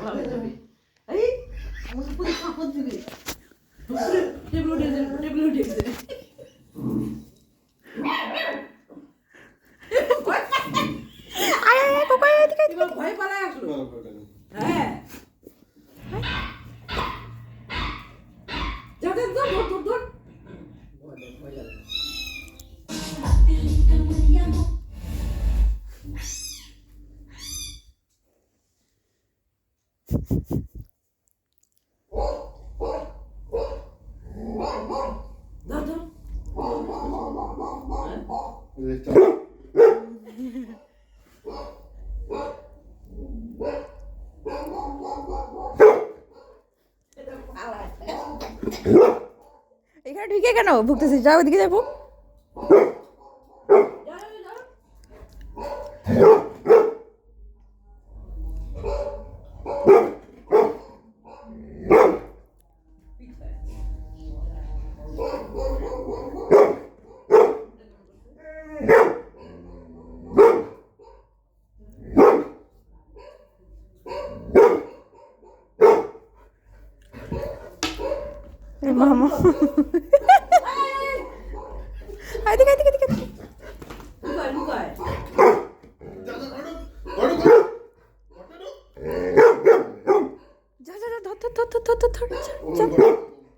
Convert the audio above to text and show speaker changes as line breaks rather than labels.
হয়ে যাবে। এই আমাকে পুরো কাপড় দিবি টেবিল উঠে যাবে টেবিল উঠে যাবে
আয় আয় কোকো এদিকে
এবার ভয় পালায় আসলো হ্যাঁ যাতে ধর ধর ধর ধর ভয় লাগে ধর ধর
এখানে ঢুকে কেন ভুগতেছিস? যাও ওদিকে যাবো। মামা এদিকে এদিকে এদিকে
লুকায় লুকায়
যা যা ধর ধর ধর ধর ধর ধর